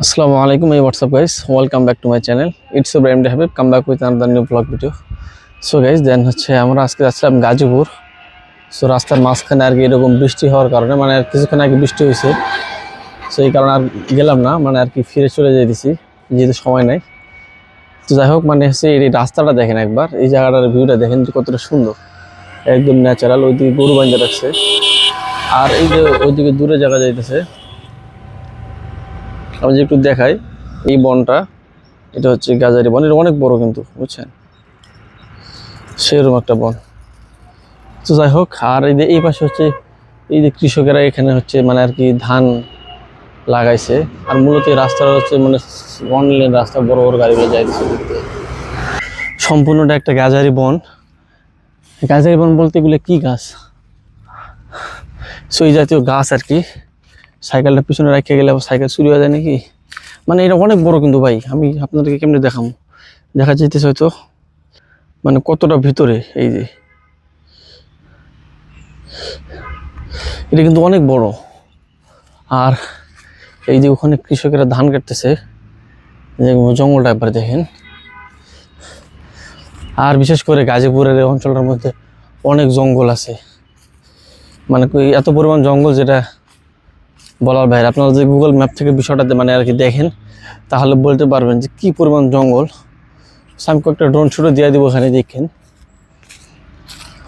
Assalamu alaikum, hey, what's up guys, welcome back to my channel. It's Ibrahim Habib, come back with another new vlog video. So guys, then হচ্ছে আমরা আজকে যাচ্ছিলাম Gazipur. So রাস্তার মাঝখানে আর কি এরকম বৃষ্টি হওয়ার কারণে মানে কিছুক্ষণ আগে বৃষ্টি হয়েছে, সো এই কারণে আর গেলাম না, মানে আর কি ফিরে চলে যাইতেছি যেহেতু সময় নাই। তো যাই হোক, মানে হচ্ছে এই রাস্তাটা দেখেন একবার, এই জায়গাটার ভিউটা দেখেন কতটা সুন্দর, একদম ন্যাচারাল। ওইদিকে গরু বাঁধা রাখছে আর এই যে ওইদিকে দূরে জায়গা যাইতেছে। আমি যে একটু দেখাই এই বনটা, এটা হচ্ছে গাজারি বন, এটা অনেক বড় কিন্তু বুঝছেন, সেরকম একটা বন। তো যাই হোক, আর এই পাশে হচ্ছে এই যে কৃষকেরা এখানে হচ্ছে মানে আর কি ধান লাগাইছে। আর মূলত এই রাস্তাটা হচ্ছে মানে ওয়ান লেন রাস্তা, বড় বড় গাড়িগুলো যাইতেছে। সম্পূর্ণটা একটা গাজারি বন। গাজারি বন বলতে এগুলো কি গাছ, সো এই জাতীয় গাছ আর কি। সাইকেলটা পিছনে রেখে গেলে সাইকেল চুরি হয়ে যায় নাকি, মানে এটা অনেক বড় কিন্তু ভাই। আমি আপনাদেরকে কেমনে দেখাবো, দেখা যেতেছে হয়তো মানে কতটা ভিতরে। এই যে এটা কিন্তু অনেক বড়। আর এই যে ওখানে কৃষকেরা ধান কাটতেছে, জঙ্গলটা একবার দেখেন। আর বিশেষ করে গাজীপুরের এই অঞ্চলটার মধ্যে অনেক জঙ্গল আছে, মানে এত পরিমাণ জঙ্গল যেটা বলার বাইরে। আপনারা যদি গুগল ম্যাপ থেকে বিষয়টাতে মানে আর কি দেখেন, তাহলে বলতে পারবেন যে কি পরিমাণ জঙ্গল। আমি কয়েকটা ড্রোন শুটও দিয়ে দিব ওখানে, দেখেন।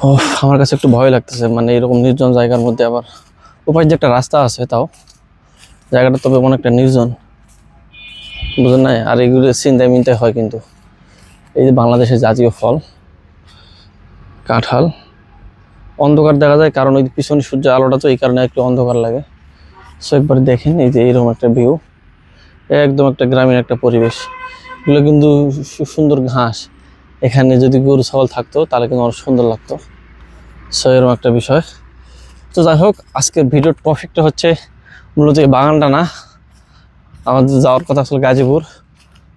ও, আমার কাছে একটু ভয় লাগতেছে, মানে এরকম নির্জন জায়গার মধ্যে আবার উপায় যে একটা রাস্তা আছে, তাও জায়গাটা তবে অনেকটা নির্জন, বুঝেন না। আর এগুলো চিন্তায় মিন্তায় হয় কিন্তু। এই যে বাংলাদেশের জাতীয় ফল কাঁঠাল, অন্ধকার দেখা যায় কারণ ওই পিছনে সূর্যের আলোটা, তো এই কারণে একটু অন্ধকার লাগে। সো একবার দেখেন এই যে এইরকম একটা ভিউ, একদম একটা গ্রামীণ একটা পরিবেশ। এগুলো কিন্তু সুন্দর ঘাস, এখানে যদি গরু ছাগল থাকতো তাহলে কিন্তু অনেক সুন্দর লাগতো। সো এরকম একটা বিষয়। তো যাই হোক, আজকের ভিডিওর টপিকটা হচ্ছে মূলত এই বাগানটা না, আমাদের যাওয়ার কথা আসলে গাজীপুর।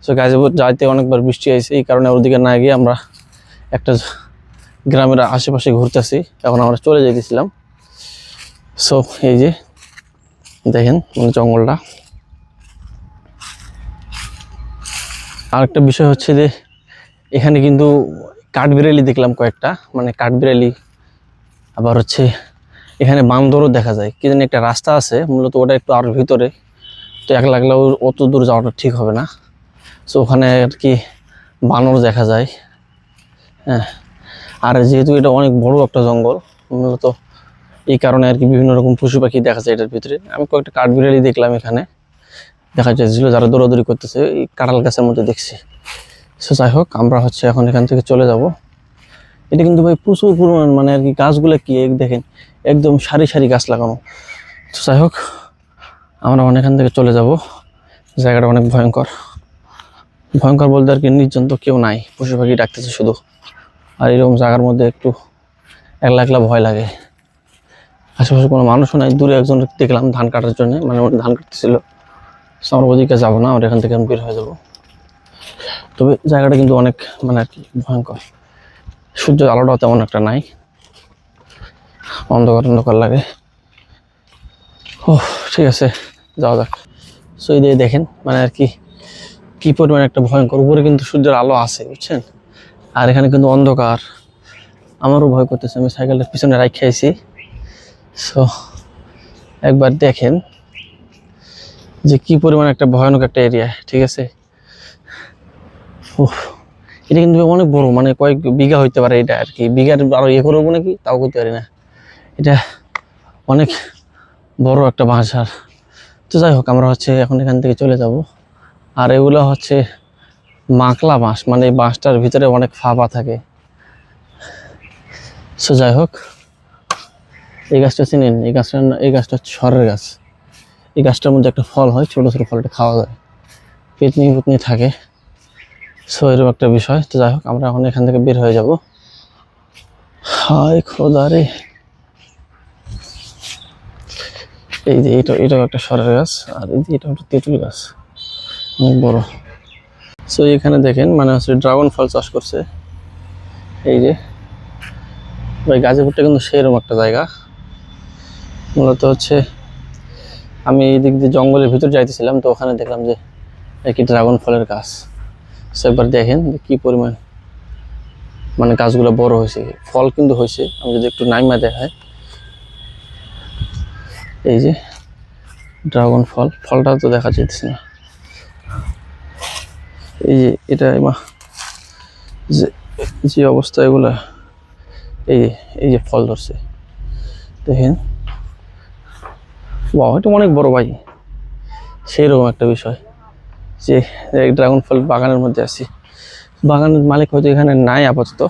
সো গাজীপুর যাইতে অনেকবার বৃষ্টি হয়েছে, এই কারণে ওর দিকে না গিয়ে আমরা একটা গ্রামের আশেপাশে ঘুরতেছি। এখন আমরা চলে যেতেছিলাম। সো এই যে দেখেন মানে জঙ্গলটা। আরেকটা বিষয় হচ্ছে যে এখানে কিন্তু কাঠবিড়ালি দেখলাম কয়েকটা, মানে কাঠবিড়ালি। আবার হচ্ছে এখানে বান্দরও দেখা যায়, কি জানি একটা রাস্তা আছে মূলত, ওটা একটু আরো ভিতরে। তো এক লাগলেও অত দূর যাওয়াটা ঠিক হবে না। সো ওখানে আর কি বানর দেখা যায়। হ্যাঁ, আর যেহেতু এটা অনেক বড় একটা জঙ্গল মূলত, এই কারণে আর কি বিভিন্ন রকম পশু পাখি দেখা যায় এটার ভিতরে। আমি কয়েকটা কাঠবিড়ালি দেখলাম এখানে, দেখা যাচ্ছিল যারা দৌড়াদৌড়ি করতেছে এই কাঁঠাল গাছের মধ্যে দেখছি। সো যাই হোক, আমরা হচ্ছে এখন এখান থেকে চলে যাব। এটা কিন্তু ভাই প্রচুর পরিমাণ, মানে আর কি গাছগুলো কি দেখেন, একদম সারি সারি গাছ লাগানো। তো যাই হোক, আমরা এখান থেকে চলে যাব। জায়গাটা অনেক ভয়ঙ্কর, ভয়ঙ্কর বলতে আর কি নির্জন, তো কেউ নাই, পশু পাখি ডাকতেছে শুধু। আর এরকম জায়গার মধ্যে একটু একলা একলা ভয় লাগে। আশেপাশে কোনো মানুষও নাই, দূরে একজন দেখলাম ধান কাটার জন্য, মানে ওটা ধান কাটতেছিল। আমরা ওদিকে যাবো না, আমরা এখান থেকে আমি বের হয়ে যাবো। তবে জায়গাটা কিন্তু অনেক মানে আর কি ভয়ঙ্কর, সূর্যের আলোটাও তেমন একটা নাই, অন্ধকার অন্ধকার লাগে। ও ঠিক আছে, যাওয়া যাক। সো এই দেখেন মানে আর কি কি পরিমাণ একটা ভয়ঙ্কর। উপরে কিন্তু সূর্যের আলো আছে বুঝছেন, আর এখানে কিন্তু অন্ধকার। আমারও ভয় করতেছে, আমি সাইকেলটা পিছনে রাখি আইছি। সো একবার দেখেন যে কি পরিমাণ একটা ভয়ানক একটা এরিয়া, ঠিক আছে। এটা কিন্তু অনেক বড়, মানে কয়েক বিঘা হইতে পারে এটা আর কি, বিঘার আরো করবো নাকি তাও করতে পারি না। এটা অনেক বড় একটা বাঁশঝাড়। তো যাই হোক, আমরা হচ্ছে এখন এখান থেকে চলে যাব। আর এগুলো হচ্ছে মাকলা বাঁশ, মানে এই বাঁশটার ভিতরে অনেক ফাঁপা থাকে। সো যাই হোক, এই গাছটা চিনেন, এই গাছটা হচ্ছে সরের গাছ। এই গাছটার মধ্যে একটা ফল হয়, ছোট ছোট ফলটা খাওয়া যায়, পেতনি পুতনি থাকে। সো এরকম একটা বিষয়। তো যাই হোক, আমরা এখন এখান থেকে বের হয়ে যাব। হায় খোদা রে, এই যে এটাও একটা সরের গাছ, আর এই যে এটা একটা তেঁতুল গাছ, অনেক বড়। সো এখানে দেখেন মানে হচ্ছে ড্রাগন ফল চাষ করছে। এই যে ভাই, গাজীপুরটা কিন্তু সেরকম একটা জায়গা, মূলত হচ্ছে আমি এই দিক দিয়ে জঙ্গলের ভিতর যাইতেছিলাম, তো ওখানে দেখলাম যে একটি ড্রাগন ফলের গাছ। সো এবার দেখেন যে কি পরিমাণ মানে গাছগুলো বড় হয়েছে, ফল কিন্তু হয়েছে। আমি যদি একটু নাইমা দেখাই, এই যে ড্রাগন ফল, ফলটা তো দেখা যাচ্ছে না। এই যে এটা যে যে অবস্থা এগুলা, এই এই যে ফল ধরছে দেখেন। বাহ, এটা অনেক বড় ভাই। সেই রকম একটা বিষয় যে ড্রাগন ফল বাগানের মধ্যে আছি। বাগানের মালিক হয়তো এখানে নাই আপাতত,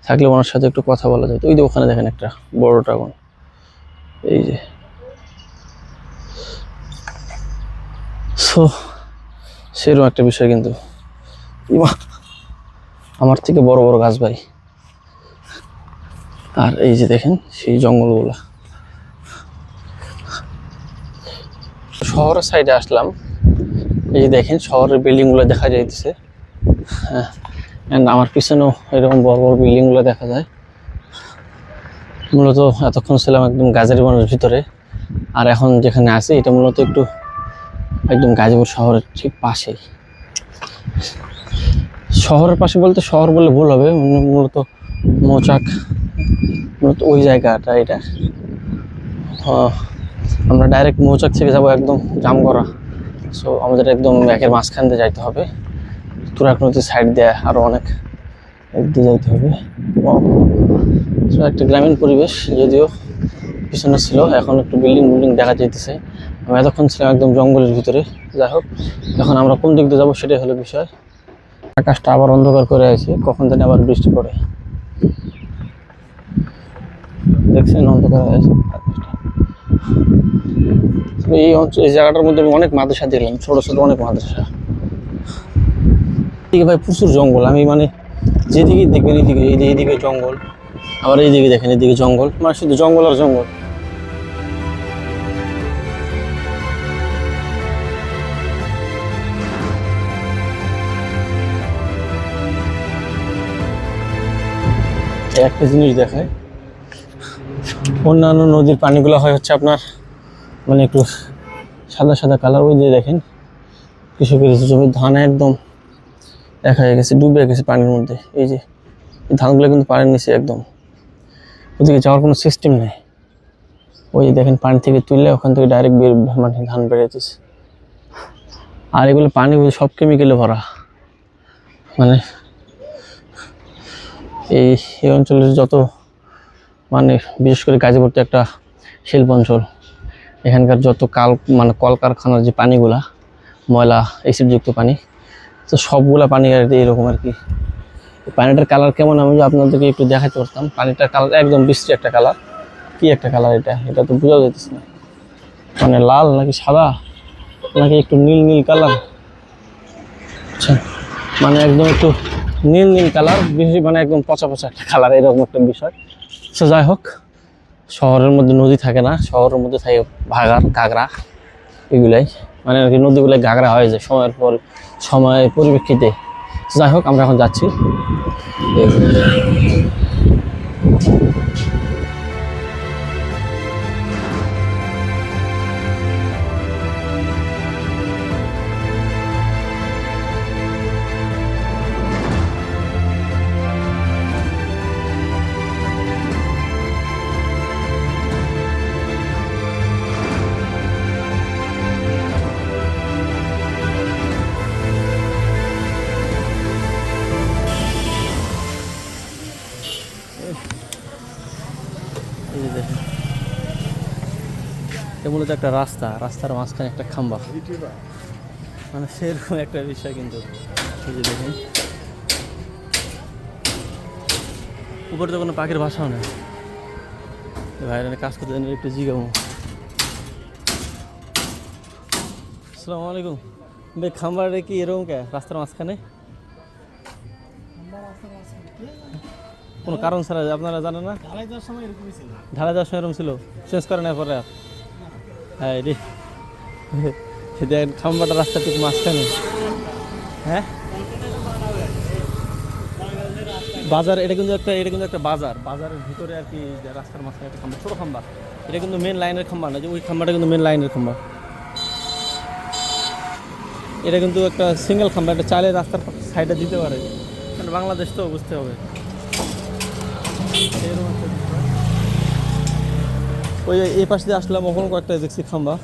থাকলে ওনার সাথে একটু কথা বলা যায়। তো ওই যে ওখানে দেখেন একটা বড় ড্রাগন, এই যে। সো সেরকম একটা বিষয় কিন্তু আমার থেকে বড় বড় গাছ ভাই। আর এই যে দেখেন সেই জঙ্গলগুলা। শহরের সাইডে আসলাম, এই যে দেখেন শহরের বিল্ডিং গুলো দেখা যাইতেছে। হ্যাঁ, আমার পিছনেও এরকম বড় বড় বিল্ডিং গুলো দেখা যায়। মূলত এতক্ষণ ছিলাম একদম গাজীপুরের ভিতরে, আর এখন যেখানে আছি এটা মূলত একদম গাজীপুর শহরের ঠিক পাশেই। শহরের পাশে বলতে শহর বললে ভুল হবে, মূলত মৌচাক, মূলত ওই জায়গাটা এটা। আমরা ডাইরেক্ট মৌচাক থেকে যাবো একদম জামগড়া। সো আমাদের একদম একের মাঝখান দিয়ে যাইতে হবে, তুরাগ নদীর সাইড দিয়ে আরও অনেক দিয়ে যাইতে হবে। একটা গ্রামীণ পরিবেশ, যদিও পিছনে ছিল, এখন একটু বিল্ডিং দেখা যাইতেছে। আমি এতক্ষণ ছিলাম একদম জঙ্গলের ভিতরে। যাই হোক, এখন আমরা কোন দিক দিয়ে যাবো সেটাই হলো বিষয়। আকাশটা আবার অন্ধকার করে আছে, কখন জানি আবার বৃষ্টি পড়ে। দেখছেন অন্ধকার হয়ে আছে আকাশটা। এই জায়গাটার মধ্যে আমি অনেক মাদ্রাসা দেখলাম, ছোট ছোট অনেক মাদ্রাসা। এদিকে ভাই প্রচুর জঙ্গল, আমি মানে যেদিকে দেখবেন এইদিকে জঙ্গল, আবার এইদিকে দেখেন এদিকে জঙ্গল, মানে শুধু জঙ্গল আর জঙ্গল। একটা জিনিস দেখায়, অন্যান্য নদীর পানিগুলো হয় হচ্ছে আপনার মানে একটু সাদা সাদা কালার। ওই যে দেখেন কৃষকের জমি ধান একদম দেখা গেছে, ডুবে গেছে পানির মধ্যে। এই যে ধানগুলো কিন্তু পানির নিচে একদম, ওদিকে যাওয়ার কোনো সিস্টেম নেই। ওই যে দেখেন পানি থেকে তুললে ওখান থেকে ডাইরেক্ট মানে ধান বেড়ে যেতেছে। আর এগুলো পানি সব কেমিক্যালে ভরা। মানে এই অঞ্চলের যত মানে বিশেষ করে গাজীপুরতে একটা শিল্প অঞ্চল, এখানকার যত মানে কলকারখানার যে পানিগুলা ময়লা অ্যাসিডযুক্ত পানি, তো সবগুলা পানি আর এইরকম আর কি। পানিটার কালার কেমন আমি আপনাদেরকে একটু দেখাতে পারতাম। পানিটার কালার একদম বিশ্রী একটা কালার। কি একটা কালার এটা তো বোঝা যাইতেছে না, মানে লাল নাকি সাদা নাকি একটু নীল নীল কালার। আচ্ছা, মানে একদম একটু নীল নীল কালার, বেশি মানে একদম পচা পচা একটা কালার, এরকম একটা বিষয়। সো যাই হোক, শহরের মধ্যে নদী থাকে না, শহরের মধ্যে থাকে ভাগার ঘাগরা, এগুলাই মানে আর কি। নদীগুলাই ঘাগরা হয়ে যায় সময়ের পরিপ্রেক্ষিতে। যাই হোক, আমরা এখন যাচ্ছি। এই যে দেখেন, এটা মূলত একটা রাস্তার মাঝখানে একটা খাম্বা, মানে সেরকম একটা বিষয় কিন্তু। এই যে দেখেন উপরে তো কোনো পাখির বাসাও নেই। ভাইরা কাজ করতে জানি, একটু জিগাবো। আসসালামু আলাইকুম ভাই, খাম্বাটা কি এরকম কে রাস্তার মাঝখানে? কোনো কারণ ছাড়া আপনারা জানেন না? ঢালাই যাওয়ার সময় এরকম ছিল, চেঞ্জ করে নেওয়ার পরে আর। হ্যাঁ রে, দেখেন খাম্বাটা রাস্তা ঠিক মাঝখানে। হ্যাঁ, বাজার, এটা কিন্তু একটা বাজারের ভিতরে আর কি, রাস্তার মাঝখানে একটা খাম্বা, ছোট খাম্বা। এটা কিন্তু মেন লাইনের খাম্বা না, যে ওই খাম্বাটা কিন্তু মেন লাইনের খাম্বা। এটা কিন্তু একটা সিঙ্গেল খাম্বা, একটা চাইলে রাস্তার সাইডে দিতে পারে, কারণ বাংলাদেশ তো বুঝতে হবে। এরকম একটা বিষয়। ওই এই পাশ দিয়ে আসলাম, ওখানে কয়েকটা দেখছি খাম্বা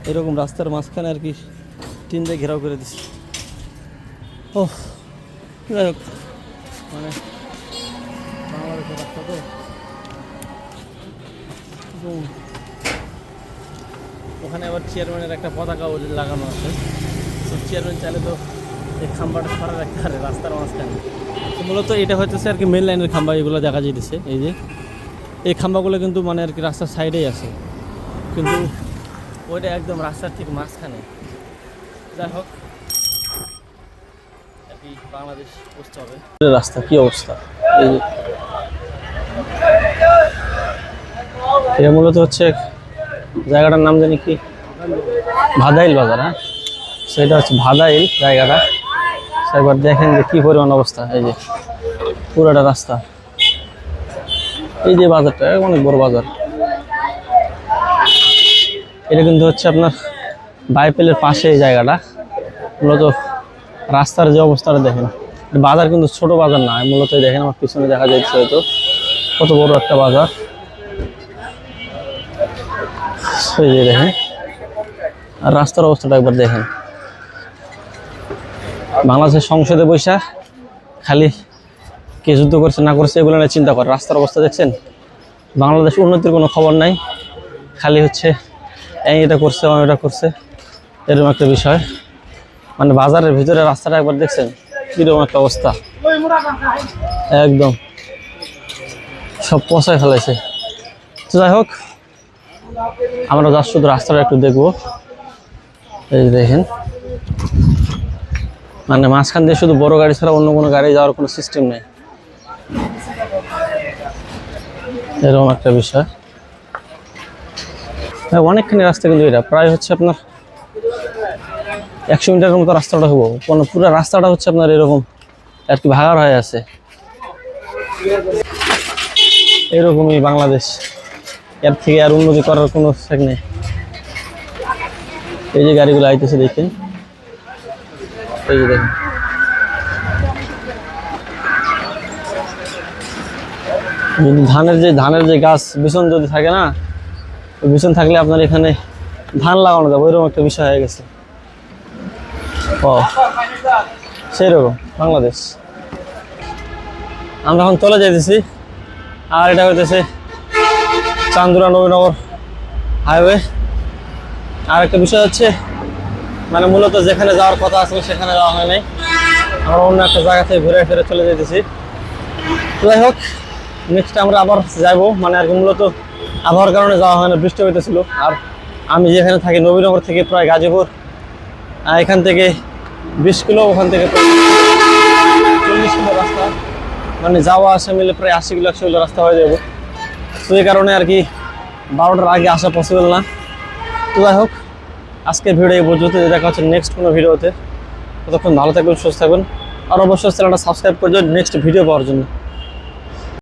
এরকম রাস্তার মাঝখানে আর কি টিন দিয়ে ঘেরাও করে দিচ্ছে। ও যাই হোক, মানে বাংলাদেশের রাস্তা তো ওখানে আবার চেয়ারম্যানের একটা পতাকা লাগানো আছে। তো চেয়ারম্যান চাইলে তো এই খাম্বাটা সরা রাখতে পারে রাস্তার মাঝখানে। তো মূলত এটা হচ্ছে আর কি মেন লাইনের খাম্বা, এগুলো দেখা যাইতেছে। এই যে এই খাম্বাগুলো কিন্তু মানে আর কি রাস্তার সাইডেই আছে, কিন্তু ওইটা একদম রাস্তার ঠিক মাঝখানে। যাই হোক, আর কি বাংলাদেশ বুঝতে হবে রাস্তা কি অবস্থা। এই যে এটা মূলত হচ্ছে জায়গাটার নাম জানি কি, ভাদাইল বাজার। হ্যাঁ, সেটা হচ্ছে ভাদাইল জায়গাটা। একবার দেখেন যে কি পরিমাণ অবস্থা। এই যে পুরোটা রাস্তা, এই যে বাজারটা অনেক বড় বাজার। এটা কিন্তু হচ্ছে আপনার বাইপেলের পাশে এই জায়গাটা। মূলত রাস্তার যে অবস্থাটা দেখেন, বাজার কিন্তু ছোট বাজার না, মূলত দেখেন আমার পিছনে দেখা যাচ্ছে হয়তো কত বড় একটা বাজার। এই যে দেখেন, আর রাস্তার অবস্থাটা একবার দেখেন। বাংলাদেশের সংসদে বৈশা খালি কে যুদ্ধ করছে না করছে এগুলো নিয়ে চিন্তা করে, রাস্তার অবস্থা দেখছেন। বাংলাদেশ উন্নতির কোনো খবর নাই, খালি হচ্ছে এটা করছে এটা করছে, এরকম একটা বিষয়। মানে বাজারের ভিতরে রাস্তাটা একবার দেখছেন কিরকম একটা অবস্থা, একদম সব পচায় ফেলাইছে। তো যাই হোক, আমরা যা শুধু রাস্তাটা একটু দেখবো। এই দেখেন, মানে মাঝখান দিয়ে শুধু বড় গাড়ি ছাড়া অন্য কোনো গাড়ি যাওয়ার কোনো সিস্টেম নেই, এরকম একটা বিষয়। হ্যাঁ, অনেকখানি রাস্তা কিন্তু এটা প্রায় হচ্ছে আপনার 100 মিটারের মতো রাস্তাটা হবো। পুরো রাস্তাটা হচ্ছে আপনার এরকম আর কি ভাগার হয়ে আছে। এরকমই বাংলাদেশ, এর থেকে আর উন্নতি করার কোনো শেখ নেই। এই যে গাড়িগুলো আইতেছে দেখেন, এই যে দেখেন, ধানের যে গাছ বিছন যদি থাকে না, বিছন থাকলে আপনার এখানে ধান লাগানো যাবে, ওইরকম একটা বিষয় হয়ে গেছে। ও সেইরকম বাংলাদেশ। আমরা এখন চলে যাইতেছি, আর এটা হইতেছে চান্দুরা নবীনগর হাইওয়ে। আর একটা বিষয় হচ্ছে, মানে মূলত যেখানে যাওয়ার কথা আছে সেখানে যাওয়া হয় নাই, আমরা অন্য একটা জায়গা থেকে ঘুরে ফিরে চলে যেতেছি। যাই হোক, নেক্সট আমরা আবার যাইবো, মানে আর কি মূলত আবহাওয়ার কারণে যাওয়া হয় না, বৃষ্টি হইতেছিল। আর আমি যেখানে থাকি নবীনগর থেকে প্রায় গাজীপুর, এখান থেকে 20 কিলো, ওখান থেকে 40 কিলো রাস্তা, মানে যাওয়া আসা মিলে প্রায় 80 কিলো 100 কিলো রাস্তা হয়ে যাবো। তো এই কারণে আর কি 12টার আগে আসা পসিবল না। তো যাই হোক, আজকের ভিডিও এই পর্যন্ত, দেখা হচ্ছে নেক্সট কোনো ভিডিওতে। ততক্ষণ ভালো থাকবেন, সুস্থ থাকবেন, আর অবশ্যই চ্যানেলটা সাবস্ক্রাইব করে দেবেন নেক্সট ভিডিও পাওয়ার জন্য।